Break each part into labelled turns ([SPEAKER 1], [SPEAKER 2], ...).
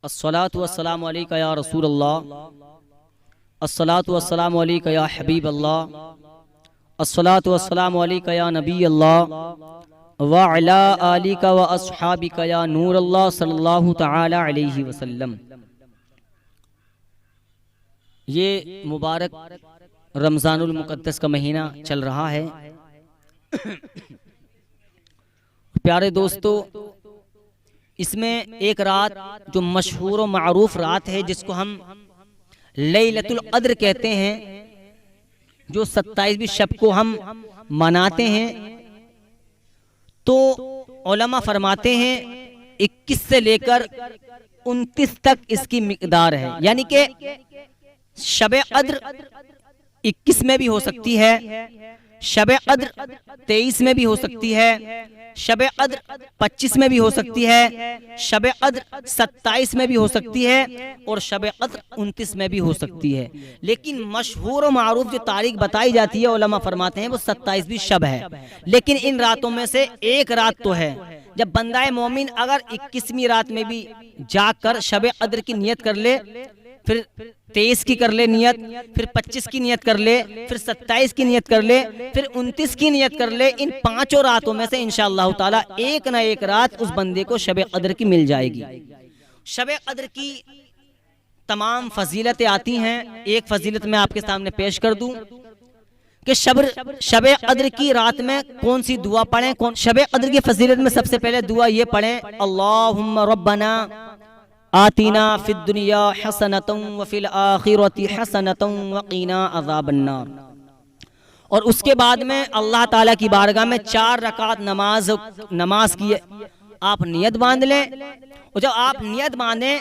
[SPEAKER 1] अस्सलातु वस्सलामु अलैका या रसूल अल्लाह, अस्सलातु वस्सलामु अलैका या हबीब अल्लाह, अस्सलातु वस्सलामु अलैका या नबी अल्लाह व अला आलिका व अस्हाबिका या नूर अल्लाह सल्लल्लाहु तआला अलैहि वसल्लम। ये मुबारक रमज़ानुल मुक़द्दस का महीना चल रहा है। प्यारे दोस्तों, इसमें एक रात जो मशहूर और मारूफ रात है जिसको हम लैलतुल क़द्र कहते हैं, जो 27वीं शब को हम मनाते हैं, तो उलमा फरमाते हैं 21 से लेकर 29 तक इसकी मिक़दार है। यानी कि शब क़द्र 21 में भी हो सकती है, शब क़द्र 23 में भी हो सकती है, शब क़द्र 25 में भी हो सकती है, शब क़द्र 27 में भी हो सकती है और शब क़द्र 29 में भी हो सकती है। लेकिन मशहूर और मारूफ जो तारीख बताई जाती है उलमा फरमाते हैं वो 27वीं शब है। लेकिन इन रातों में से एक रात तो है जब बंदाए मोमिन अगर 21वीं रात में भी जाकर शब क़द्र की नियत कर ले, फिर 23 की कर ले नियत, फिर 25 की नियत कर ले, फिर 27 की नियत कर ले, फिर 29 की नियत कर ले, इन पांचों रातों में से इंशाअल्लाह ताला एक ना एक रात उस बंदे को शब क़द्र की मिल जाएगी। शब क़द्र की तमाम फजीलतें आती हैं। एक फजीलत मैं आपके सामने पेश कर दूं कि शब क़द्र की रात में कौन सी दुआ पढ़ें। शब क़द्र की फजीलत में सबसे पहले दुआ ये पढ़ें, अल्लाहुम्मा रब्बना आतीना फिद दुनिया हसनतम व फिल आखिरति हसनतम व क़ीना अज़ाबन्नार। और उसके बाद में अल्लाह ताला की बारगाह में 4 रकात नमाज की आप नियत बांध लें। और जब आप नियत बांधें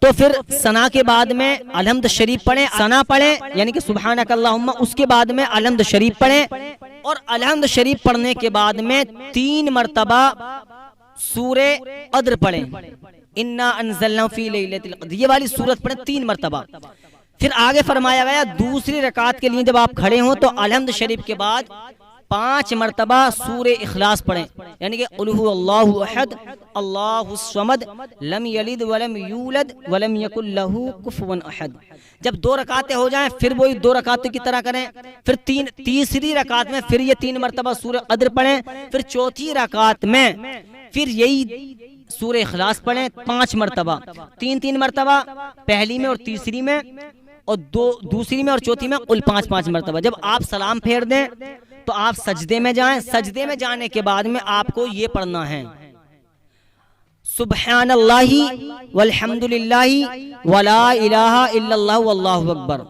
[SPEAKER 1] तो फिर सना के बाद में अलहम्द शरीफ पढ़ें, सना पढ़ें यानी कि सुबहानक अल्लाहुम्मा, उसके बाद में अलहम्द शरीफ पढ़ें और अलहम्द शरीफ पढ़ने के बाद में 3 मरतबा सूरे क़द्र पढ़ें, इन्ना अंज़लना फी लैलतिल क़द्र, ये वाली सूरत पढ़ें 3 मरतबा। फिर आगे फरमाया गया दूसरी रकात के लिए जब आप खड़े हों तो अलहम्द शरीफ के बाद 5 मरतबा सूरे इखलास पढ़ें, यानी कि क़ुल हुवल्लाहु अहद अल्लाहुस समद लम यलिद वलम यूलद वलम यकुल लहू कुफुवन अहद। जब 2 रकातें हो जाएं फिर वही 2 रकातों की तरह करें, फिर तीसरी रकात में फिर ये 3 मरतबा सूरे क़द्र पढ़ें, फिर चौथी रकात में फिर यही सूरे इखलास पढ़ें 5 मरतबा, 3 मरतबा पहली में और तीसरी में, और दूसरी में और चौथी में कुल 5 मरतबा। जब आप सलाम फेर दें तो आप सजदे में जाएं। सजदे में जाने के बाद में आपको ये पढ़ना है, सुब्हानल्लाहि वल्हम्दुलिल्लाहि वला इलाहा इल्लल्लाहु वल्लाहु अकबर।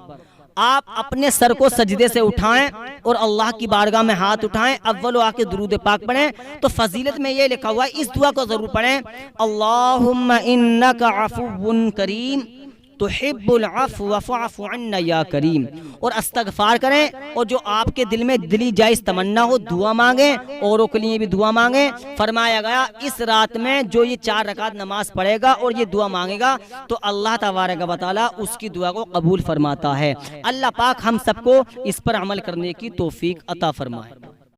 [SPEAKER 1] आप अपने सर को सजदे से उठाएं और अल्लाह की बारगाह में हाथ उठाएं, अव्वल आके दुरूद पाक पढ़ें। तो फजीलत में ये लिखा हुआ है, इस दुआ को जरूर पढ़ें, अल्लाहुम्मा इन्नका अफ़ुव्वुन करीम तुहिब्बुल अफ़्व फ़अफ़ु अन्ना या करीम। और इस्तग़फ़ार करें और जो आपके दिल में दिली जायज़ तमन्ना हो दुआ मांगें, औरों के लिए भी दुआ मांगें। फरमाया गया इस रात में जो ये 4 रकात नमाज पढ़ेगा और ये दुआ मांगेगा तो अल्लाह तबारक व तआला उसकी दुआ को कबूल फरमाता है। अल्लाह पाक हम सबको इस पर अमल करने की तौफीक अता फरमाए।